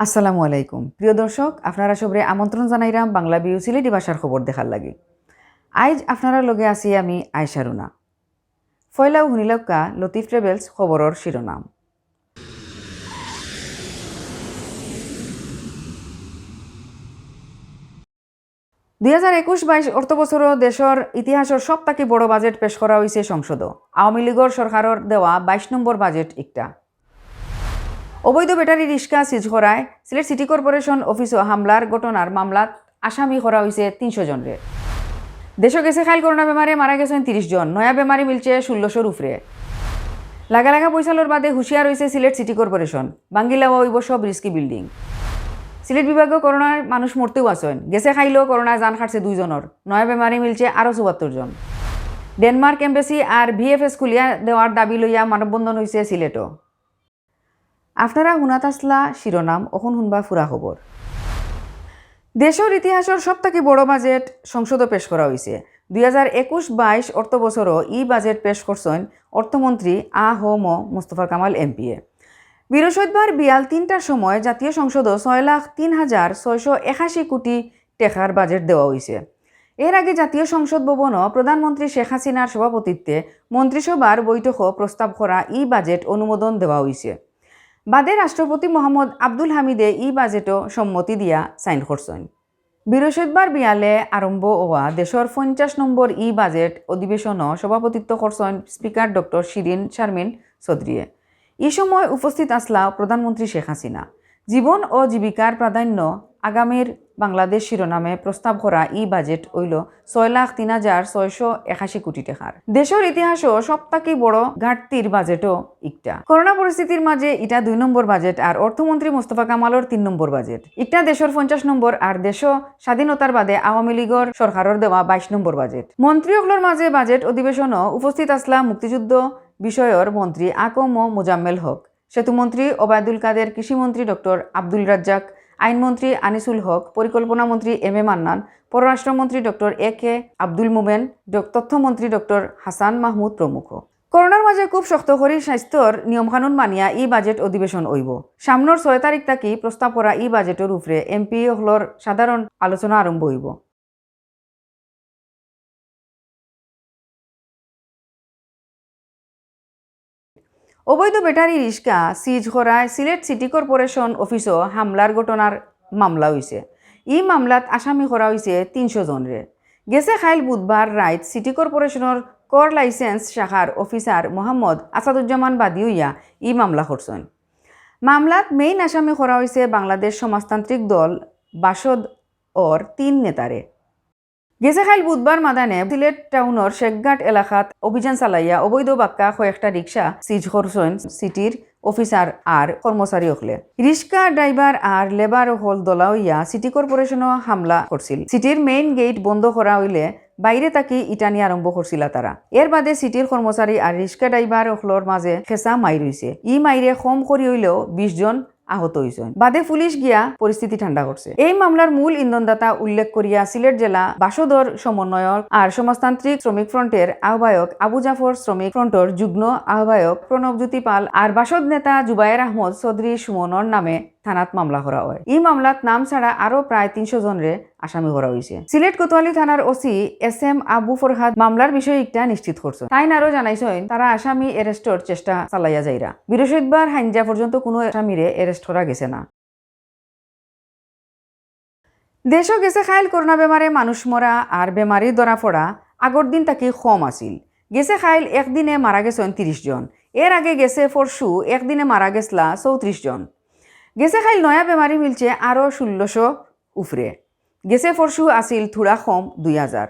আসসালামু আলাইকুম প্রিয় দর্শক, আপনারা সবরে আমন্ত্রণ জানাইরাম বাংলাভিউ সিলেটি ভাষার খবর দেখার লাগি। আজ আপনারা লগে আছি আমি আয়শা রুনা। ফয়লাও হুনিলকা লতিফ ট্রেভেলস খবরের শিরোনাম। 2021-22 অর্থবছর দেশের ইতিহাসের সবথেকে বড় বাজেট পেশ করা হয়েছে সংসদ। আওয়ামী লীগের সরকারের দেওয়া 22 নম্বর বাজেট একটা। অবৈধ ব্যাটারি রিক্সা সিজ করায় সিলেট সিটি কর্পোরেশন অফিসে হামলার ঘটনার মামলাত আসামি করা হয়েছে 300 জনরে। দেশে গেছে খাইল করোনা বেমারে মারা গেছেন 30 জন, নয়া বেমারি মিলছে 1600 উপরে। লাগা লাগা পয়সালোর বাদে হুঁশিয়ার হয়েছে সিলেট সিটি কর্পোরেশন, বাঙ্গিলা হইব সব রিস্কি বিল্ডিং। সিলেট বিভাগে করোনার মানুষ মরতেও আছেন, গেছে খাইলেও করোনায় জান খাটছে 2 জনের, নয়া বেমারি মিলছে আরও 74 জন। ডেনমার্ক এম্বাসি আর ভিএফএস খুলিয়া দেওয়ার দাবি লইয়া মানববন্ধন হয়েছে সিলেটও। আপনারা শুনাত আসলা শিরোনাম, অখন শুনবা ফুরা খবর। দেশের ইতিহাসের সবথেকে বড় বাজেট সংসদে পেশ করা হয়েছে। 2021-22 অর্থবছরও বাজেট পেশ করছেন অর্থমন্ত্রী আ.হ.ম. মুস্তফা কামাল এমপিএ। বৃহস্পতিবার বিয়াল 3টার সময় জাতীয় সংসদে 6,03,681 কোটি টাকার বাজেট দেওয়া হয়েছে। এর আগে জাতীয় সংসদ ভবনও প্রধানমন্ত্রী শেখ হাসিনার সভাপতিত্বে মন্ত্রিসভার বৈঠকও প্রস্তাব করা বাজেট অনুমোদন দেওয়া হয়েছে। বাদে রাষ্ট্রপতি মোহাম্মদ আব্দুল হামিদে বাজেটও সম্মতি দিয়া সাইন করছেন। বৃহস্পতিবার বিয়ালে আরম্ভ হওয়া দেশের 50 নম্বর বাজেট অধিবেশনও সভাপতিত্ব করছেন স্পিকার ডক্টর শিরিন শারমিন চৌধুরীয়ে। এই সময় উপস্থিত আসলা প্রধানমন্ত্রী শেখ হাসিনা। জীবন ও জীবিকার প্রাধান্য আগামীর বাংলাদেশ শিরোনামে প্রস্তাব করা বাজেট হইল 6,03,681 কোটি টাকার। দেশের ইতিহাসও সবথেকে বড় ঘাটতির বাজেটও একটা। করোনা পরিস্থিতির মাঝে এটা 2 নম্বর বাজেট আর অর্থমন্ত্রী মোস্তফা কামালের 3 নম্বর বাজেট। একটা দেশের 50 নম্বর আর দেশ স্বাধীনতার বাদে আওয়ামী লীগের সরকারের দেওয়া 22 নম্বর বাজেট। মন্ত্রীসকলের মাঝে বাজেট অধিবেশনও উপস্থিত আসলা মুক্তিযুদ্ধ বিষয়ের মন্ত্রী আ.ক.ম. মোজাম্মেল হক, সেতুমন্ত্রী ওবায়দুল কাদের, কৃষিমন্ত্রী ডক্টর আব্দুল রাজ্জাক, আইনমন্ত্রী আনিসুল হক, পরিকল্পনা মন্ত্রী এম এ মান্নান, পররাষ্ট্রমন্ত্রী ডক্টর এ.কে আব্দুল মোমেন, তথ্যমন্ত্রী ডক্টর হাসান মাহমুদ প্রমুখ। করোনার মাঝে খুব শক্ত করে স্বাস্থ্যর নিয়মকানুন মানিয়া বাজেট অধিবেশন হইব। সামনের 6 তারিখ থাকি প্রস্তাব করা বাজেটের উপরে এমপি হলর সাধারণ আলোচনা আরম্ভ হইব। অবৈধ ব্যাটারি রিক্সা সিজ করায় সিলেট সিটি কর্পোরেশন অফিসও হামলার ঘটনার মামলা হয়েছে। মামলাত আসামি করা হয়েছে 300 জনরে। গেছে খাইল বুধবার রাইত সিটি কর্পোরেশনের কর লাইসেন্স শাখার অফিসার মোহাম্মদ আসাদুজ্জামান বাদী হইয়া মামলা করছেন। মামলাত মেইন আসামি করা হয়েছে বাংলাদেশ সমাজতান্ত্রিক দল বাসদ ওর 3 নেতারে। গেছে খাইল বুধবার মাদানে সিলেট টাউনের শেখঘাট এলাকাত অভিযান চালাইয়া অবৈধ বাক্কা কয়েকটা রিক্সা সিজ করছেন সিটির অফিসার আর কর্মচারী হলে। রিক্সা ড্রাইভার আর লেবার হল দলা হইয়া সিটি কর্পোরেশনও হামলা করছিল। সিটির মেইন গেট বন্ধ করা হইলে বাইরে তাকি ইটানি আরম্ভ করছিল তারা। এর বাদে সিটির কর্মচারী আর রিক্সা ড্রাইভার হলর মাঝে খেসা মাইর হইছে। মাইরে কম করি হইলেও 20 জন আহত হয়েছেন। বাদে পুলিশ গিয়া পরিস্থিতি ঠান্ডা করছে। এই মামলার মূল ইন্ধনদাতা উল্লেখ করিয়া সিলেট জেলা বাসদর সমন্বয়ক আর সমাজতান্ত্রিক শ্রমিক ফ্রন্টের আহ্বায়ক আবু জাফর, শ্রমিক ফ্রন্টের যুগ্ম আহ্বায়ক প্রণবজ্যোতি পাল আর বাসদ নেতা জুবায়ের আহমদ চৌধুরী সুমনের নামে থানাত মামলা করা হয়। মামলাত নাম ছাড়া আরো প্রায় 300 জনরে আসামি করা হয়েছে। সিলেট কোতোয়ালি থানার ওসি এস.এম. আবু ফরহাদ মামলার বিষয়ে একটা নিশ্চিত করছেন। তাই আরো জানাইছেন তারা আসামি এরেস্টর চেষ্টা চালাইয়া যাইরা। বৃহস্পতিবার হাইঞ্জা পর্যন্ত কোনো আসামিরে এরেস্ট করা গেছে না। দেশও গেছে খাইল করোনা বেমারে মানুষ মরা আর বেমারি ধরা পড়া আগর দিন তাকে কম আছিল। গেছে খাইল একদিনে মারা গেছেন 30 জন। এর আগে গেছে পরশু একদিনে মারা গেছলা 34 জন। গেছে খাইল নয়া বেমারি মিলছে আরও 1600 উপরে। গেছে পরশু আসিল থোড়া কম 2000।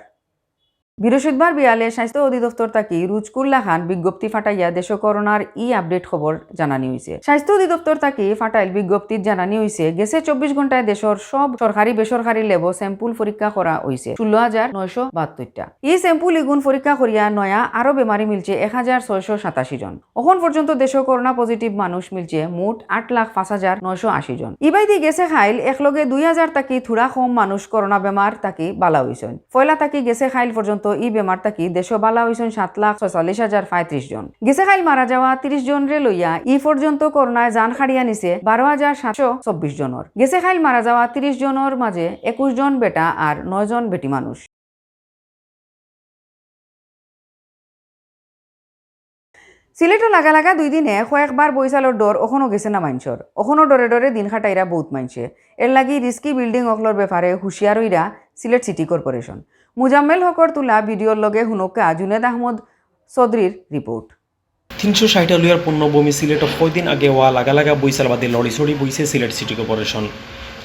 বৃহস্পতিবার বিয়ালে স্বাস্থ্য অধিদপ্তর তাকি রুজকুল্লা খান বিজ্ঞপ্তি ফাটাইয়া দেশ করোনার আপডেট খবর জানানি হয়েছে। স্বাস্থ্য অধিদপ্তর তাকি ফাটাইল বিজ্ঞপ্তিত জানানি হয়েছে গেছে 24 ঘন্টায় দেশের সব সরকারি বেসরকারি লেব স্যাম্পুল পরীক্ষা করা হয়েছে 16,972টা। স্যাম্পুল ইগুণ পরীক্ষা করিয়া নয়া আরো বেমারি মিলছে 1,687 জন। এখন পর্যন্ত দেশ করোনা পজিটিভ মানুষ মিলছে মোট 8,05,980 জন। ইবাইদি গেছে খাইল একলগে 2000 তাকি থোড়া কম মানুষ করোনা বেমার তাকি বালা হয়েছেন। পয়লা তাকি গেছে খাইল পর্যন্ত পর্যন্ত ই বেমার থাকি দেশ বালা হয়েছেন 7,46,035 জন। গেছে খাইল মারা যাওয়া 30 জন রে লইয়া ই পর্যন্ত করোনায় জান খাড়িয়া নিছে 12,724 জনের। গেছে খাইল মারা যাওয়া 30 জনের মাঝে 21 জন বেটা আর 9 জন বেটি মানুষ। সিলেটও লাগা লাগা 2 দিনে কয়েকবার বৈশালোর ডর ওখনো গেছে না মাইনসর, ওখনো ডরে ডরে দিন খাটাইরা বহুত মাইনছে। এর লাগি রিস্কি বিল্ডিং অখলর ব্যাপারে হুঁশিয়ার হইরা সিলেট সিটি কর্পোরেশন। মুজাম্মেল হকর তুলা ভিডিওর লগে হুনকা জুনেদ আহমদ চৌধুরীর রিপোর্ট। 360 লিয়ার পূর্ণভূমি সিলেটত কয়দিন আগে ওয়া লাগা লাগা বৈশাল বাদে লড়ি বইছে Sylhet city corporation.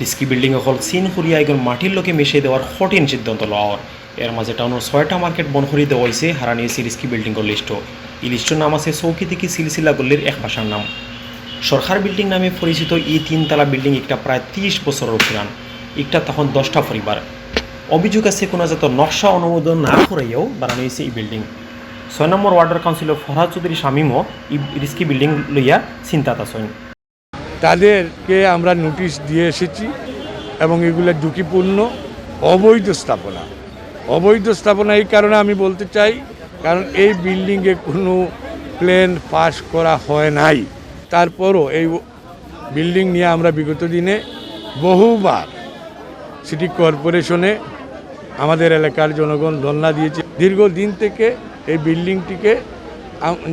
Risky building অকল চিন খুঁড়িয়া এগুলো মাটির লোকে মিশিয়ে দেওয়ার কঠিন সিদ্ধান্ত লওয়ার। এর মাঝে টাউনের 6টা মার্কেট বন্ধ করে দেওয়া হয়েছে হারানিয়েছে রিস্কি বিল্ডিংয়ের লিস্ট। এই লিস্টের নাম আছে চৌকি থেকে সিলসিলা গল্লির এক বাসার নাম। সরকার বিল্ডিং নামে পরিচিত এই 3তলা বিল্ডিং একটা প্রায় 30 বছরের পুরান, একটা তখন 10টা পরিবার। অভিযোগ আছে কোনো যাতে নকশা অনুমোদন না করাইয়াও বানানো হয়েছে এই বিল্ডিং। 6 নম্বর ওয়ার্ডের কাউন্সিলর ফরহাদ চৌধুরী শামীমও এই রিস্কি বিল্ডিং লইয়া চিন্তাত আছেন। তাদেরকে আমরা নোটিশ দিয়ে এসেছি এবং এগুলো ঝুঁকিপূর্ণ অবৈধ স্থাপনা। এই কারণে আমি বলতে চাই, কারণ এই বিল্ডিংয়ে কোনো প্ল্যান পাস করা হয় নাই। তারপরও এই বিল্ডিং নিয়ে আমরা বিগত দিনে বহুবার সিটি কর্পোরেশনে আমাদের এলাকার জনগণ ধর্ণা দিয়েছে। দীর্ঘদিন থেকে এই বিল্ডিংটিকে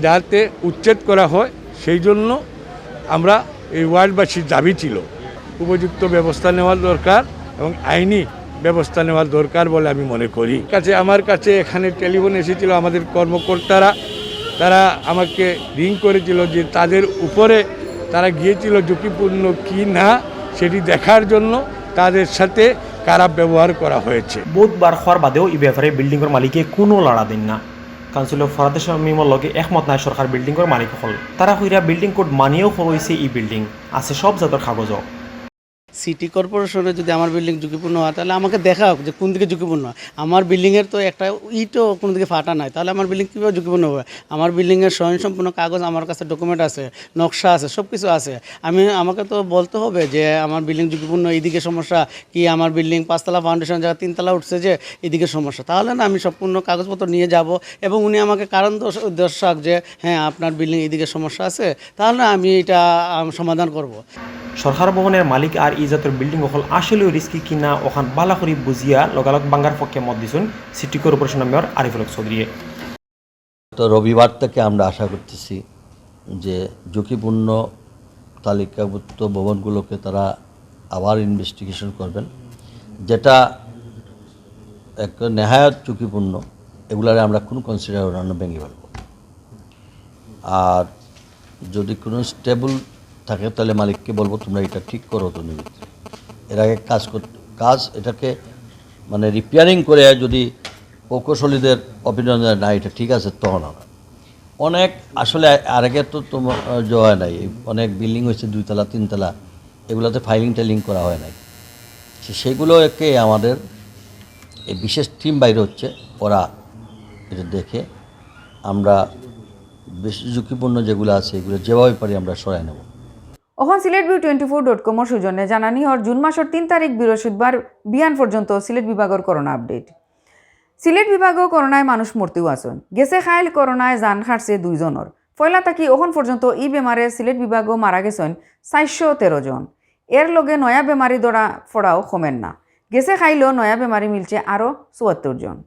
যাতে উচ্ছেদ করা হয় সেই জন্য আমরা এই ওয়ার্ডবাসীর দাবি ছিল উপযুক্ত ব্যবস্থা নেওয়ার দরকার এবং আইনি ব্যবস্থা নেওয়ার দরকার বলে আমি মনে করি। আমার কাছে এখানে টেলিফোন এসেছিল আমাদের কর্মকর্তারা, তারা আমাকে রিং করেছিল যে তাদের উপরে তারা গিয়েছিল ঝুঁকিপূর্ণ কি না সেটি দেখার জন্য তাদের সাথে খারাপ ব্যবহার করা হয়েছে। বুধবার হওয়ার বাদেও এই ব্যাপারে বিল্ডিংয়ের মালিকে কোনো লাড়া দেন না। কাউন্সিলর ফরহাদ শামীমর লগে একমত নাই সরকার বিল্ডিংয়ের মালিক হল। তারা হইরা বিল্ডিং কোড মানিয়েও হয়েছে এই বিল্ডিং আছে সব জাতের কাগজ। সিটি কর্পোরেশনে যদি আমার বিল্ডিং ঝুঁকিপূর্ণ হয় তাহলে আমাকে দেখাও যে কোন দিকে ঝুঁকিপূর্ণ। আমার বিল্ডিংয়ের তো একটা ইটও কোনো দিকে ফাটা নাই, তাহলে আমার বিল্ডিং কীভাবে ঝুঁকিপূর্ণ হবে? আমার বিল্ডিংয়ের স্বয়ংসম্পূর্ণ কাগজ আমার কাছে, ডকুমেন্ট আছে, নকশা আছে, সব কিছু আছে। আমাকে তো বলতে হবে যে আমার বিল্ডিং ঝুঁকিপূর্ণ, এইদিকে সমস্যা কি, আমার বিল্ডিং 5তলা ফাউন্ডেশন জায়গা 3তলা উঠছে যে এদিকে সমস্যা। তাহলে না আমি সম্পূর্ণ কাগজপত্র নিয়ে যাব এবং উনি আমাকে কারণ দর্শাক যে হ্যাঁ আপনার বিল্ডিং এদিকে সমস্যা আছে, তাহলে আমি এটা সমাধান করব। সরকার ভবনের মালিক আর এই জাতের বিল্ডিং অকল আসলেও রিস্কি কিনা ওখান বালাখরি বুঝিয়া লগালগ বাঙ্গার পক্ষে মত দিয়েছেন সিটি কর্পোরেশনের মেয়র আরিফুল হক চৌধুরী। তো রবিবার থেকে আমরা আশা করতেছি যে ঝুঁকিপূর্ণ তালিকাভুক্ত ভবনগুলোকে তারা আবার ইনভেস্টিগেশন করবেন, যেটা এক নেহায়ত ঝুঁকিপূর্ণ এগুলারে আমরা কোনো কনসিডার ভেঙে ফেলব। আর যদি কোনো স্টেবল থাকে তাহলে মালিককে বলবো তোমরা এটা ঠিক করো। তো নিমিত্তে এর আগে কাজ এটাকে মানে রিপেয়ারিং করে যদি প্রকৌশলীদের অপিনিয়ন না এটা ঠিক আছে তখন আমরা অনেক আসলে আর আগে তো তোমার হয় নাই, অনেক বিল্ডিং হয়েছে 2তলা 3তলা, এগুলোতে ফাইলিং করা হয় নাই। সেগুলোকে আমাদের এই বিশেষ টিম বাইরে হচ্ছে, ওরা এটা দেখে আমরা বেশি ঝুঁকিপূর্ণ যেগুলো আছে এগুলো যেভাবে পারি আমরা সরাই নেব। এখন siletview24.com সৌজন্যে জানানি হর জুন মাসের 3 তারিখ বৃহস্পতিবার বিয়ান পর্যন্ত সিলেট বিভাগের করোনা আপডেট। সিলেট বিভাগও করোনায় মানুষ মরতেও আছেন। গেছে খাইল করোনায় জান খাটছে 2 জনের। পয়লা থাকি এখন পর্যন্ত এই বেমারে সিলেট বিভাগও মারা গেছেন 413 জন। এর লগে নয়া বেমারি ধরা ফোড়াও কমেন না। গেছে খাইলেও নয়া বেমারি মিলছে আরও 74 জন।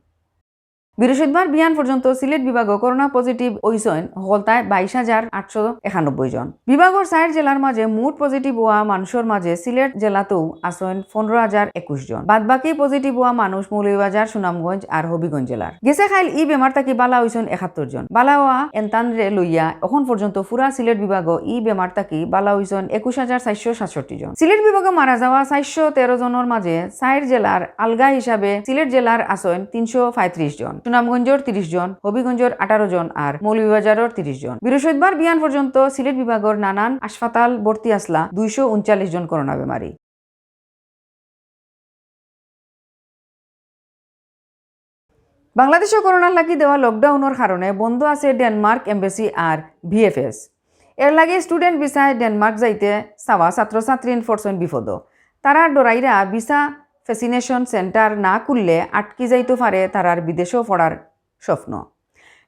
বৃহস্পতিবার বিয়ান পর্যন্ত সিলেট বিভাগও করোনা পজিটিভ হইছেন হলতায় 22,891 জন। বিভাগের 4 জেলার মাঝে মুঠ পজিটিভ হওয়া মানুষের মাঝে সিলেট জেলাতেও আছেন 15,021 জন। বাদবাকি পজিটিভ হওয়া মানুষ মৌলভীবাজার, সুনামগঞ্জ আর হবিগঞ্জ জেলার। গেছে খাইল ই বেমার থাকি বালা হইছেন 71 জন। বালা হওয়া এনতানরে লইয়া এখন পর্যন্ত পুরা সিলেট বিভাগও ই বেমার থাকি বালা হইছেন 21,467 জন। সিলেট বিভাগে মারা যাওয়া 413 জনের মাঝে 4 জেলার আলগা হিসাবে সিলেট জেলার আছেন 335 জন, সুনামগঞ্জের 30 জন, হবিগঞ্জের 18 জন আর মৌলভীবাজারের 30 জন। বৃহস্পতিবার বিয়ান পর্যন্ত সিলেট বিভাগের নানান হাসপাতাল ভর্তি আসলা 239 জন করোনা বেমারি। বাংলাদেশে করোনার লাগি দেওয়া লকডাউনের কারণে বন্ধ আছে ডেনমার্ক এম্বাসি আর ভিএফএস। এর লাগে স্টুডেন্ট ভিসায় ডেনমার্ক যাইতে চাওয়া ছাত্রছাত্রী ফরছেন বিপদ। তারা ডরাইরা ভিসা ফ্যাসিনেশন সেন্টার না খুললে আটকে যাইতে পারে তারার বিদেশেও পড়ার স্বপ্ন।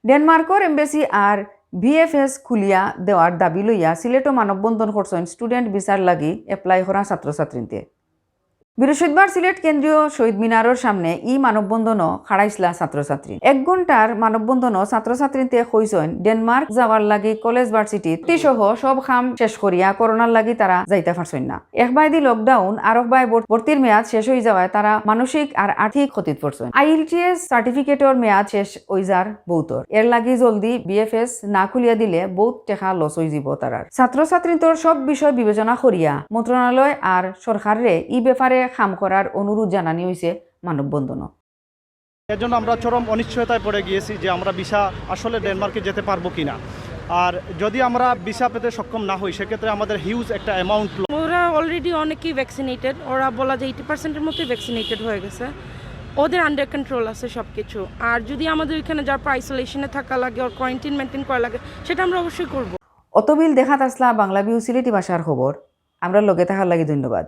ডেনমার্কর এম্বাসি আর ভিএফএস খুলিয়া দেওয়ার দাবি লইয়া সিলেটও মানববন্ধন করছেন স্টুডেন্ট ভিসার লাগি এপ্লাই করা ছাত্রছাত্রীতে। বৃহস্পতিবার সিলেট কেন্দ্রীয় শহীদ মিনারের সামনে ই মানববন্ধনও খাড়াইছিলা ছাত্রছাত্রী। 1 ঘন্টার মানববন্ধনও ছাত্রছাত্রীতে কইছেন ডেনমার্ক যাওয়ার লাগি কলেজ ভার্সিটি সহ সব খাম শেষ করিয়া করোনার লাগি তারা যাইতে পারছেন না। একবাইদি লকডাউন আর একবাই ভর্তির মেয়াদ শেষ হয়ে যাওয়ায় তারা মানসিক আর আর্থিক ক্ষতিত পড়ছেন। IELTS সার্টিফিকেটর মেয়াদ শেষ হয়ে যার বহুতর। এর লাগি জলদি বিএফএস না খুলিয়া দিলে বহুত টাকা লস হয়ে যাব তারার। ছাত্রছাত্রীদের সব বিষয় বিবেচনা করিয়া মন্ত্রণালয় আর সরকারে ই ব্যাপারে কাম করার অনুরোধ জানানি হয়েছে মানববন্ধন। এর জন্য আমরা চরম অনিশ্চয়তায় পড়ে গিয়েছি যে আমরা ভিসা আসলে ডেনমার্কে যেতে পারবো কিনা, আর যদি আমরা ভিসা পেতে সক্ষম না হই সেক্ষেত্রে আমাদের হিউজ একটা অ্যামাউন্ট। ওরা অলরেডি অনেকেই ভ্যাকসিনেটেড, ওরা বলা যায় 80%-এর মতোই ভ্যাকসিনেটেড হয়ে গেছে, ওদের আন্ডার কন্ট্রোল আছে সব কিছু। আর যদি আমাদের ওইখানে যাওয়ার পর আইসোলেশনে থাকা লাগে ওর কোয়ারেন্টাইন মেনটেন করা লাগে সেটা আমরা অবশ্যই করবো। অতবিল দেখাত আসলা বাংলাভিউ সিলেটি ভাষার খবর। আমরা লগে থাকার লাগি ধন্যবাদ।